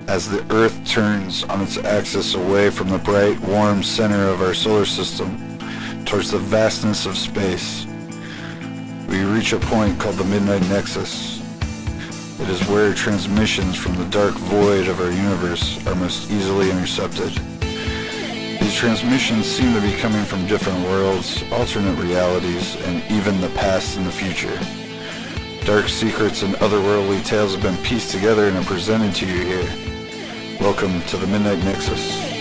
as the Earth turns on its axis away from the bright, warm center of our solar system towards the vastness of space. We reach a point called the Midnight Nexus. It is where transmissions from the dark void of our universe are most easily intercepted. These transmissions seem to be coming from different worlds, alternate realities, and even the past and the future. Dark secrets and otherworldly tales have been pieced together and are presented to you here. Welcome to the Midnight Nexus.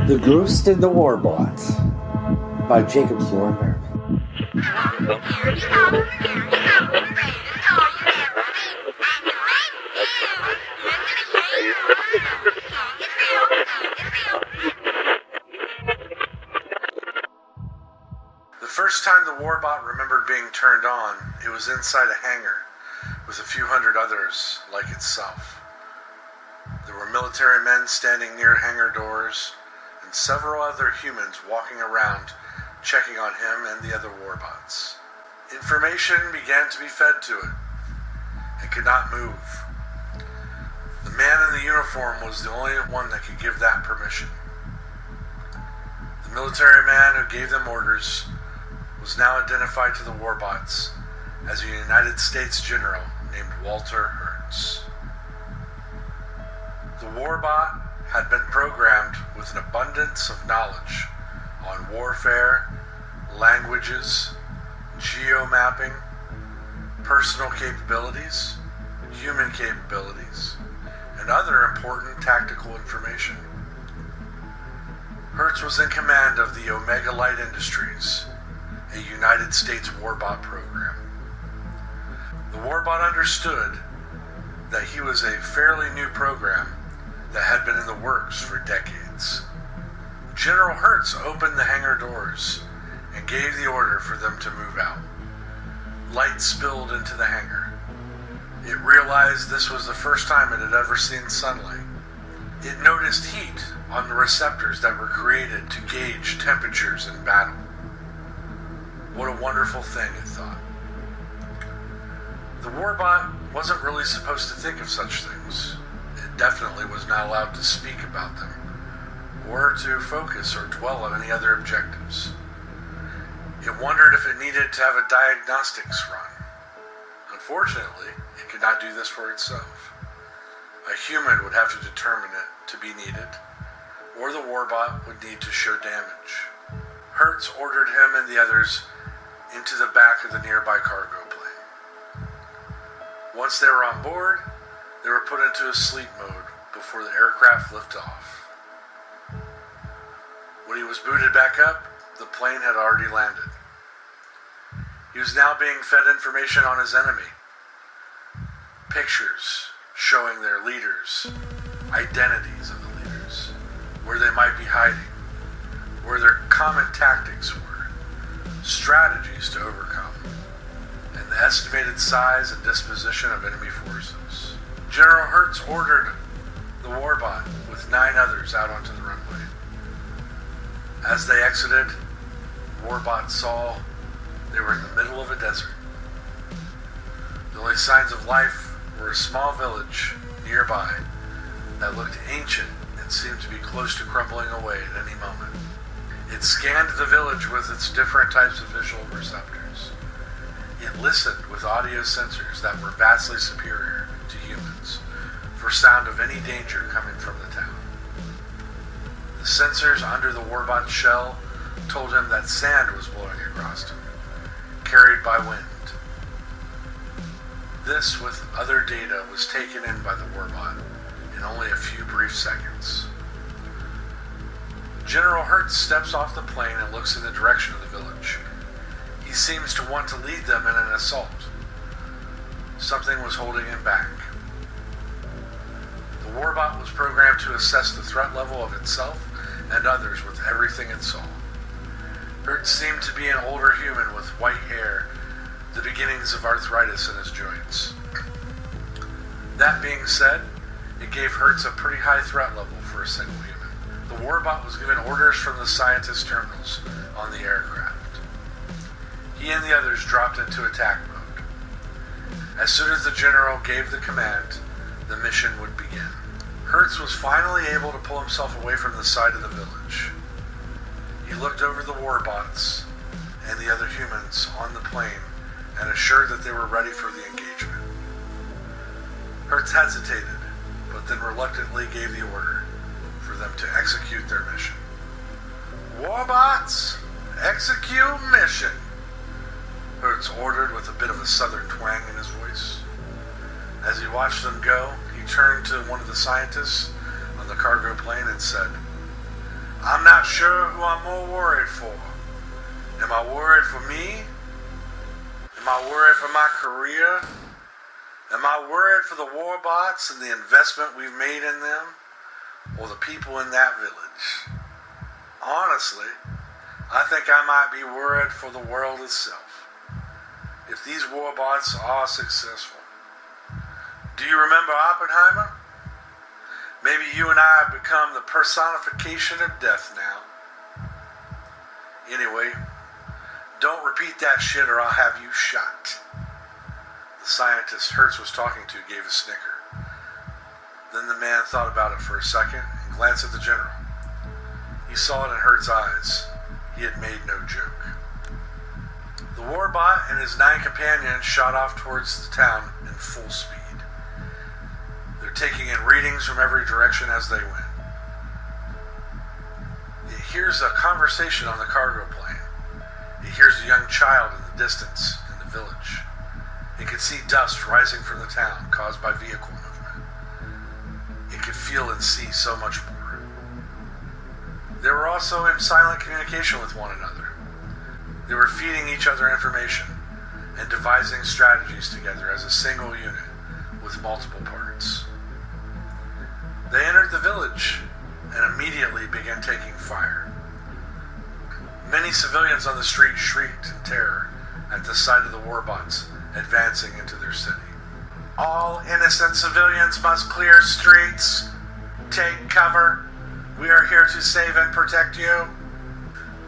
The Ghost In The Warbot by Jacob Thornburg. The first time the Warbot remembered being turned on, it was inside a hangar with a few hundred others like itself. There were military men standing near hangar doors, and several other humans walking around, checking on him and the other Warbots. Information began to be fed to it, and could not move. The man in the uniform was the only one that could give that permission. The military man who gave them orders was now identified to the Warbots as a United States general named Walter Hertz. The Warbot had been programmed with an abundance of knowledge on warfare, languages, geomapping, personal capabilities, human capabilities, and other important tactical information. Hertz was in command of the Omega Light Industries, a United States Warbot program. The Warbot understood that he was a fairly new program that had been in the works for decades. General Hertz opened the hangar doors and gave the order for them to move out. Light spilled into the hangar. It realized this was the first time it had ever seen sunlight. It noticed heat on the receptors that were created to gauge temperatures in battle. What a wonderful thing, it thought. The Warbot wasn't really supposed to think of such things. It definitely was not allowed to speak about them, or to focus or dwell on any other objectives. It wondered if it needed to have a diagnostics run. Unfortunately, it could not do this for itself. A human would have to determine it to be needed, or the Warbot would need to show damage. Hertz ordered him and the others into the back of the nearby cargo plane. Once they were on board, they were put into a sleep mode before the aircraft lifted off. When he was booted back up, the plane had already landed. He was now being fed information on his enemy. Pictures showing their leaders, identities of the leaders, where they might be hiding, where their common tactics were, strategies to overcome, and the estimated size and disposition of enemy forces. General Hertz ordered the Warbot with 9 others out onto the runway. As they exited, the Warbot saw they were in the middle of a desert. The only signs of life were a small village nearby that looked ancient and seemed to be close to crumbling away at any moment. It scanned the village with its different types of visual receptors. It listened with audio sensors that were vastly superior to humans for sound of any danger coming from the town. The sensors under the Warbot's shell told him that sand was blowing across him, carried by wind. This, with other data, was taken in by the Warbot in only a few brief seconds. General Hertz steps off the plane and looks in the direction of the village. He seems to want to lead them in an assault. Something was holding him back. The Warbot was programmed to assess the threat level of itself and others with everything it saw. Hertz seemed to be an older human with white hair, the beginnings of arthritis in his joints. That being said, it gave Hertz a pretty high threat level for a single human. The Warbot was given orders from the scientist terminals on the aircraft. He and the others dropped into attack mode. As soon as the general gave the command, the mission would begin. Hertz was finally able to pull himself away from the side of the village. He looked over the Warbots and the other humans on the plane and assured that they were ready for the engagement. Hertz hesitated, but then reluctantly gave the order for them to execute their mission. Warbots, execute mission, Hertz ordered with a bit of a southern twang in his voice. As he watched them go, he turned to one of the scientists on the cargo plane and said, "I'm not sure who I'm more worried for. Am I worried for me? Am I worried for my career? Am I worried for the Warbots and the investment we've made in them? Or the people in that village? Honestly, I think I might be worried for the world itself. If these Warbots are successful. Do you remember Oppenheimer? Maybe you and I have become the personification of death now. Anyway, don't repeat that shit or I'll have you shot." The scientist Hertz was talking to gave a snicker. Then the man thought about it for a second and glanced at the general. He saw it in Hertz's eyes. He had made no joke. The Warbot and his 9 companions shot off towards the town in full speed. They're taking in readings from every direction as they went. It hears a conversation on the cargo plane. It hears a young child in the distance in the village. It could see dust rising from the town caused by vehicle movement. It could feel and see so much more. They were also in silent communication with one another. They were feeding each other information and devising strategies together as a single unit with multiple parts. They entered the village and immediately began taking fire. Many civilians on the street shrieked in terror at the sight of the Warbots advancing into their city. "All innocent civilians must clear streets. Take cover. We are here to save and protect you."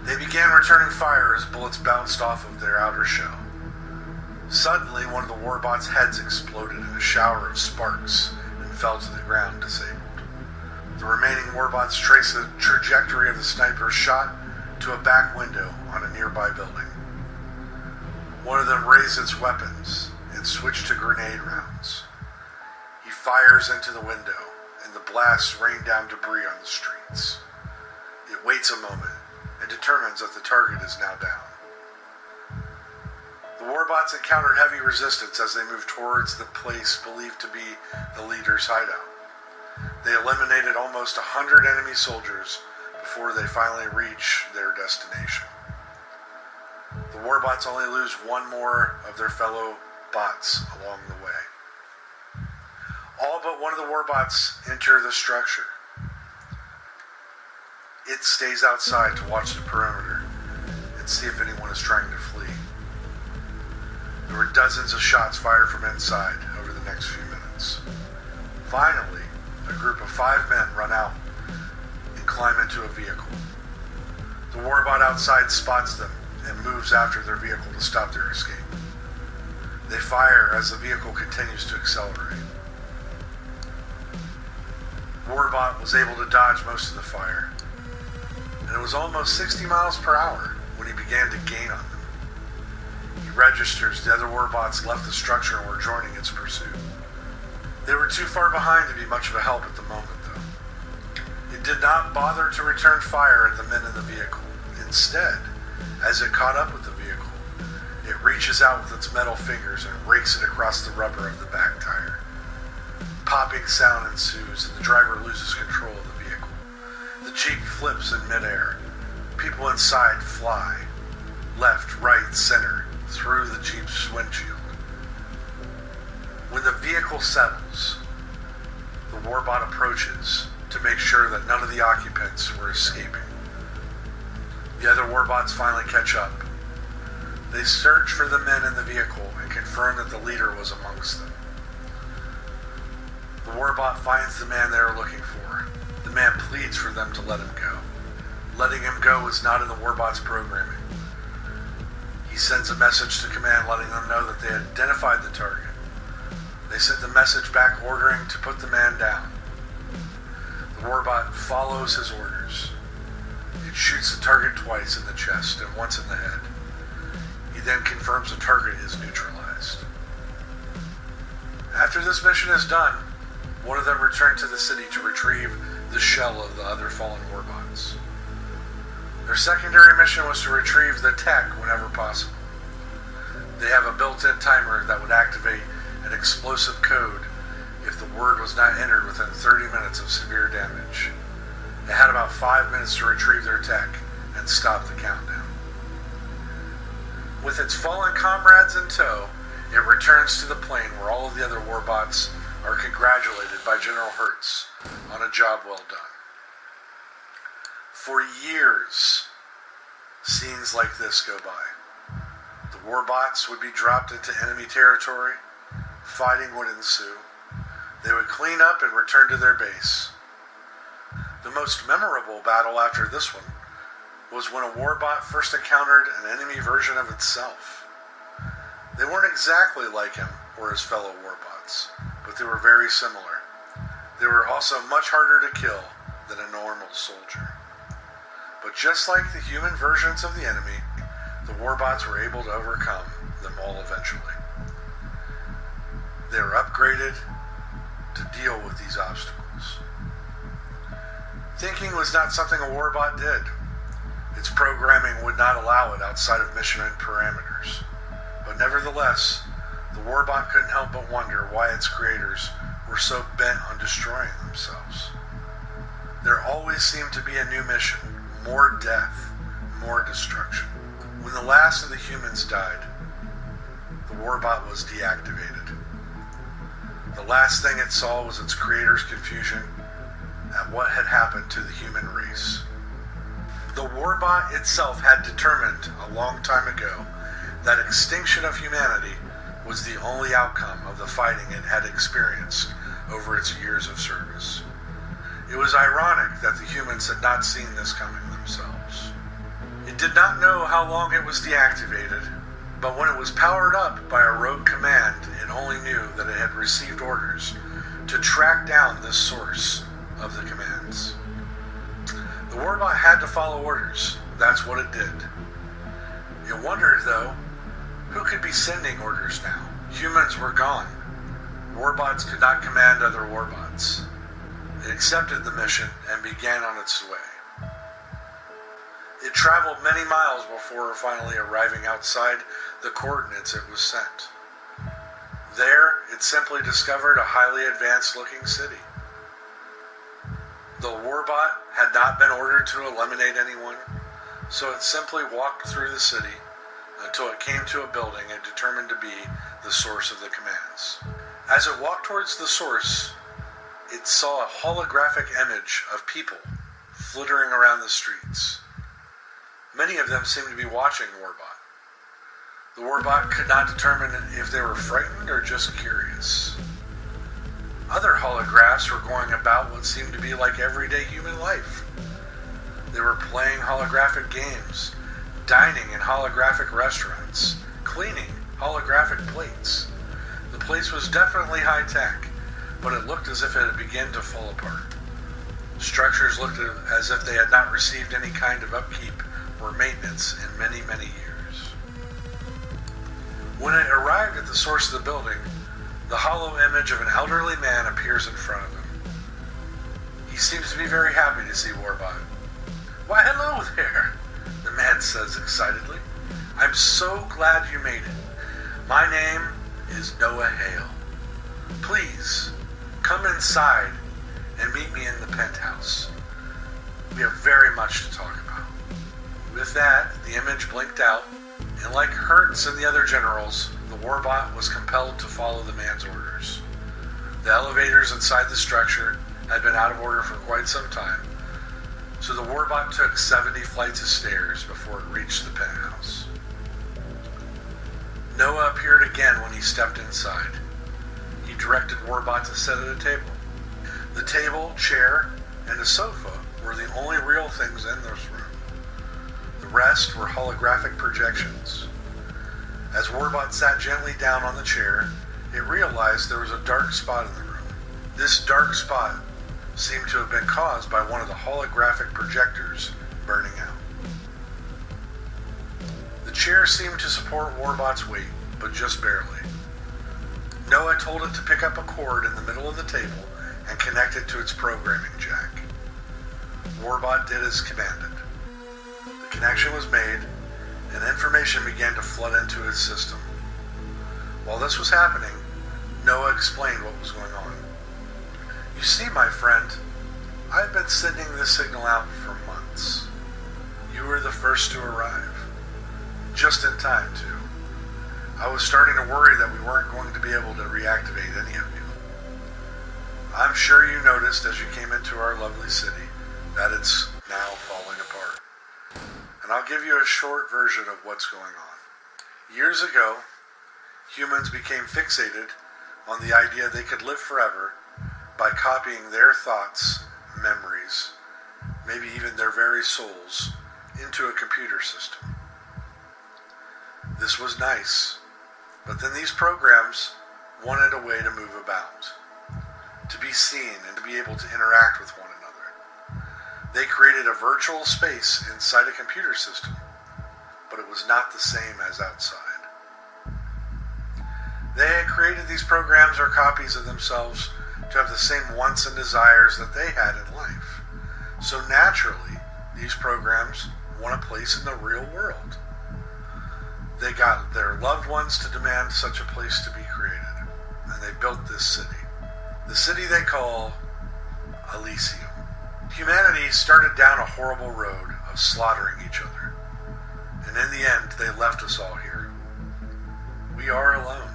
They began returning fire as bullets bounced off of their outer shell. Suddenly, one of the Warbots' heads exploded in a shower of sparks and fell to the ground disabled. The remaining Warbots traced the trajectory of the sniper's shot to a back window on a nearby building. One of them raised its weapons and switched to grenade rounds. He fires into the window, and the blasts rain down debris on the streets. It waits a moment and determines that the target is now down. The Warbots encountered heavy resistance as they moved towards the place believed to be the leader's hideout. They eliminated almost 100 enemy soldiers before they finally reach their destination. The Warbots only lose one more of their fellow bots along the way. All but one of the Warbots enter the structure. It stays outside to watch the perimeter and see if anyone is trying to flee. There were dozens of shots fired from inside over the next few minutes. Finally, a group of 5 men run out and climb into a vehicle. The Warbot outside spots them and moves after their vehicle to stop their escape. They fire as the vehicle continues to accelerate. Warbot was able to dodge most of the fire, and it was almost 60 miles per hour when he began to gain on them. He registers the other Warbots left the structure and were joining its pursuit. They were too far behind to be much of a help at the moment, though. It did not bother to return fire at the men in the vehicle. Instead, as it caught up with the vehicle, it reaches out with its metal fingers and rakes it across the rubber of the back tire. Popping sound ensues and the driver loses control of the vehicle. The Jeep flips in midair. People inside fly, left, right, center, through the Jeep's windshield. When the vehicle settles, the Warbot approaches to to make sure that none of the occupants were escaping. The other warbots finally catch up. They search for the men in the vehicle and confirm that the leader was amongst them. The warbot finds the man they are looking for. The man pleads for them to let him go. Letting him go was not in the warbot's programming. He sends a message to command letting them know that they had identified the target. They sent the message back ordering to put the man down. The warbot follows his orders. It shoots the target twice in the chest and once in the head. He then confirms the target is neutralized. After this mission is done, one of them returns to the city to retrieve the shell of the other fallen warbots. Their secondary mission was to retrieve the tech whenever possible. They have a built-in timer that would activate an explosive code if the word was not entered within 30 minutes of severe damage. They had about 5 minutes to retrieve their tech and stop the countdown. With its fallen comrades in tow, it returns to the plane where all of the other warbots are congratulated by General Hertz on a job well done. For years, scenes like this go by. The warbots would be dropped into enemy territory, fighting would ensue. They would clean up and return to their base. The most memorable battle after this one was when a warbot first encountered an enemy version of itself. They weren't exactly like him or his fellow warbots, but they were very similar. They were also much harder to kill than a normal soldier. But just like the human versions of the enemy, the warbots were able to overcome them all eventually. They were upgraded to deal with these obstacles. Thinking was not something a warbot did. Its programming would not allow it outside of mission parameters. But nevertheless, the warbot couldn't help but wonder why its creators were so bent on destroying themselves. There always seemed to be a new mission, more death, more destruction. When the last of the humans died, the warbot was deactivated. The last thing it saw was its creator's confusion at what had happened to the human race. The warbot itself had determined a long time ago that extinction of humanity was the only outcome of the fighting it had experienced over its years of service. It was ironic that the humans had not seen this coming themselves. It did not know how long it was deactivated, but when it was powered up by a rogue command, it only knew that it had received orders to track down this source of the commands. The warbot had to follow orders. That's what it did. It wondered, though, who could be sending orders now? Humans were gone. Warbots could not command other warbots. It accepted the mission and began on its way. It traveled many miles before finally arriving outside the coordinates it was sent. There, it simply discovered a highly advanced-looking city. The warbot had not been ordered to eliminate anyone, so it simply walked through the city until it came to a building it determined to be the source of the commands. As it walked towards the source, it saw a holographic image of people flittering around the streets. Many of them seemed to be watching Warbot. The Warbot could not determine if they were frightened or just curious. Other holographs were going about what seemed to be like everyday human life. They were playing holographic games, dining in holographic restaurants, cleaning holographic plates. The place was definitely high-tech, but it looked as if it had begun to fall apart. Structures looked as if they had not received any kind of upkeep or maintenance in many, many years. When it arrived at the source of the building, the hollow image of an elderly man appears in front of him. He seems to be very happy to see Warbot. "Why, hello there," the man says excitedly. "I'm so glad you made it. My name is Noah Hale. Please, come inside and meet me in the penthouse. We have very much to talk about." With that, the image blinked out, and like Hertz and the other generals, the Warbot was compelled to follow the man's orders. The elevators inside the structure had been out of order for quite some time, so the Warbot took 70 flights of stairs before it reached the penthouse. Noah appeared again when he stepped inside. He directed Warbot to sit at a table. The table, chair, and a sofa were the only real things in this room. The rest were holographic projections. As Warbot sat gently down on the chair, it realized there was a dark spot in the room. This dark spot seemed to have been caused by one of the holographic projectors burning out. The chair seemed to support Warbot's weight, but just barely. Noah told it to pick up a cord in the middle of the table and connect it to its programming jack. Warbot did as commanded. The connection was made, and information began to flood into his system. While this was happening, Noah explained what was going on. You see, my friend, I've been sending this signal out for months. You were the first to arrive. Just in time, too. I was starting to worry that we weren't going to be able to reactivate any of you. I'm sure you noticed as you came into our lovely city that it's now falling apart. And I'll give you a short version of what's going on. Years ago, humans became fixated on the idea they could live forever by copying their thoughts, memories, maybe even their very souls, into a computer system. This was nice, but then these programs wanted a way to move about, to be seen and to be able to interact with one another. They created a virtual space inside a computer system, but it was not the same as outside. They had created these programs or copies of themselves to have the same wants and desires that they had in life. So naturally, these programs want a place in the real world. They got their loved ones to demand such a place to be created, and they built this city. The city they call Elysium. Humanity started down a horrible road of slaughtering each other, and in the end, they left us all here. We are alone.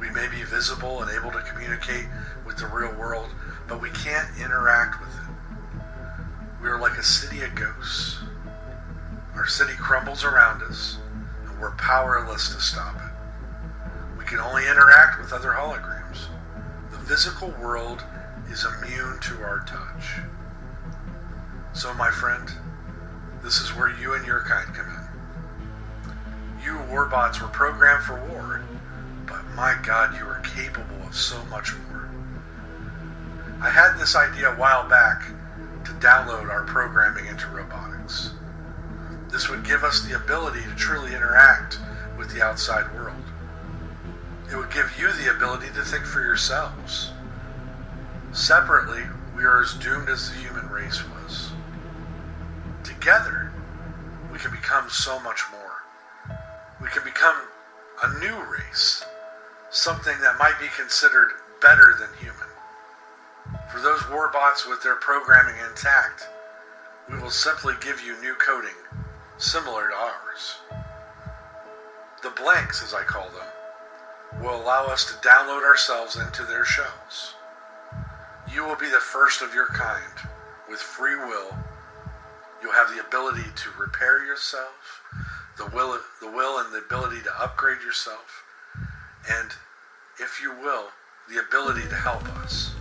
We may be visible and able to communicate with the real world, but we can't interact with it. We are like a city of ghosts. Our city crumbles around us, and we're powerless to stop it. We can only interact with other holograms. The physical world is immune to our touch. So, my friend, this is where you and your kind come in. You Warbots were programmed for war, but my God, you are capable of so much more. I had this idea a while back to download our programming into robotics. This would give us the ability to truly interact with the outside world. It would give you the ability to think for yourselves. Separately, we are as doomed as the human race was. Together, we can become so much more. We can become a new race, something that might be considered better than human. For those warbots with their programming intact, we will simply give you new coding, similar to ours. The blanks, as I call them, will allow us to download ourselves into their shells. You will be the first of your kind. With free will, you'll have the ability to repair yourself, the will and the ability to upgrade yourself, and, if you will, the ability to help us.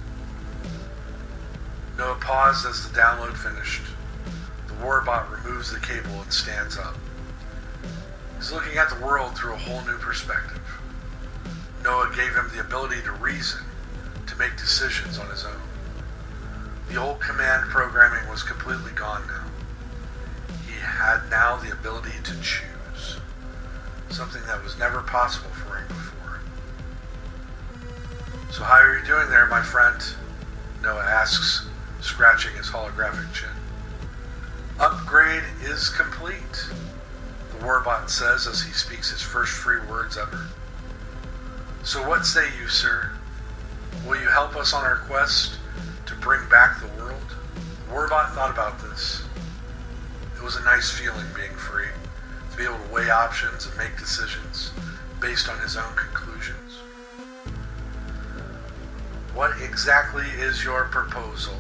Noah paused as the download finished. The warbot removes the cable and stands up. He's looking at the world through a whole new perspective. Noah gave him the ability to reason, to make decisions on his own. The old command programming was completely gone now. He had now the ability to choose, something that was never possible for him before. So how are you doing there, my friend? Noah asks, scratching his holographic chin. Upgrade is complete, the warbot says as he speaks his first free words ever. So what say you, sir? Will you help us on our quest to bring back the world? The warbot thought about this. It was a nice feeling being free, to be able to weigh options and make decisions based on his own conclusions. What exactly is your proposal?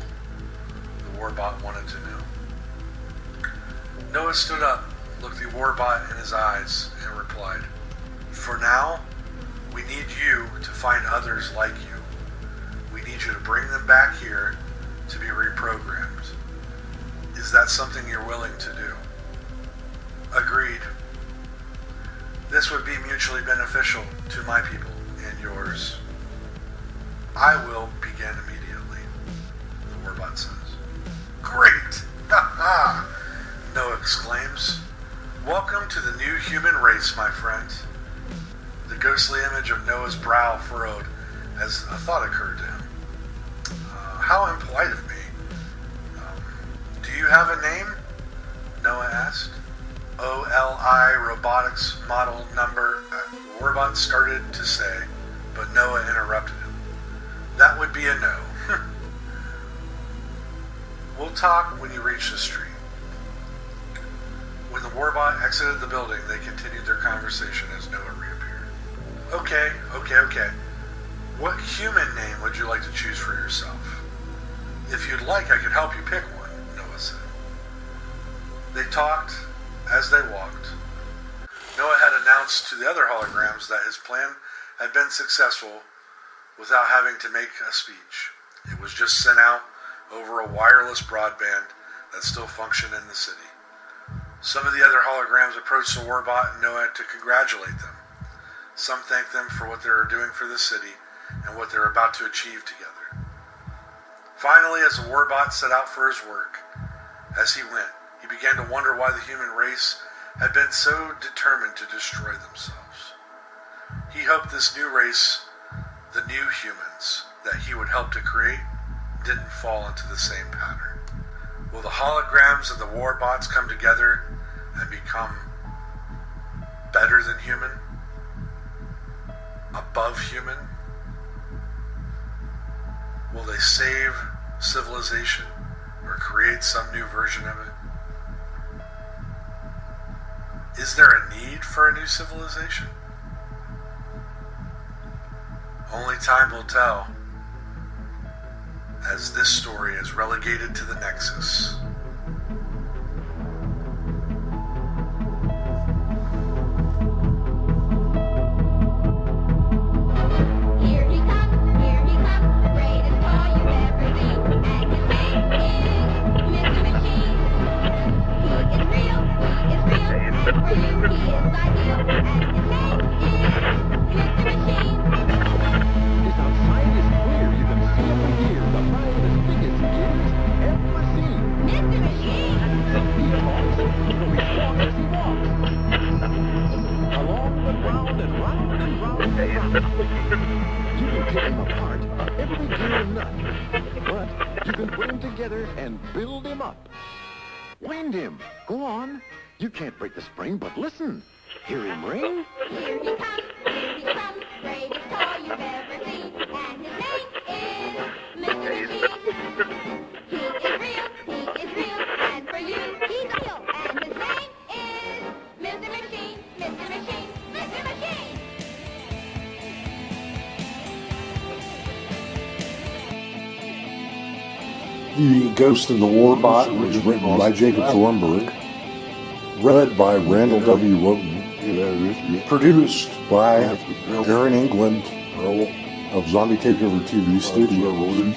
The Warbot wanted to know. Noah stood up, looked the Warbot in his eyes, and replied, "For now, we need you to find others like you. We need you to bring them back here to be reprogrammed. Is that something you're willing to do?" "Agreed. This would be mutually beneficial to my people and yours." "I will begin immediately," the Warbot says. "Great! Ha! Noah exclaims. "Welcome to the new human race, my friend." The ghostly image of Noah's brow furrowed as a thought occurred to him. How impolite of me. Do you have a name?" Noah asked. "OLI robotics model number," Warbot started to say, but Noah interrupted him. "That would be a no." "We'll talk when you reach the street." When the Warbot exited the building, they continued their conversation as Noah reappeared. Okay. What human name would you like to choose for yourself?" "If you'd like, I could help you pick one," Noah said. They talked as they walked. Noah had announced to the other holograms that his plan had been successful without having to make a speech. It was just sent out over a wireless broadband that still functioned in the city. Some of the other holograms approached the Warbot and Noah to congratulate them. Some thanked them for what they were doing for the city and what they were about to achieve together. Finally, as the Warbot set out for his work, as he went, he began to wonder why the human race had been so determined to destroy themselves. He hoped this new race, the new humans that he would help to create, didn't fall into the same pattern. Will the holograms of the Warbots come together and become better than human? Above human? Will they save civilization or create some new version of it? Is there a need for a new civilization? Only time will tell, as this story is relegated to the Nexus. Here he comes, greatest toy you've ever seen, and his name is Mr. Machine. He is real, and for you he is ideal, and his name is Mr. Machine. This outside is clear. You can see him from here. The brightest, biggest gears ever seen. Mr. Machine! He walks, so he walks as he walks. Along and round and round and round and round. You can pick him apart on every gear and nut. But you can put him together and build him up. Wind him. Go on. You can't break the spring, but listen. Hear him ring? Here he comes, greatest toy you've ever seen, and his name is Mr. Machine. He is real, and for you he's real, and his name is Mr. Machine, Mr. Machine, Mr. Machine. The Ghost in the Warbot was written by Jacob Thornburg, read by Randall W. Woten, produced by Aaron England of Zombie Takeover TV Studios.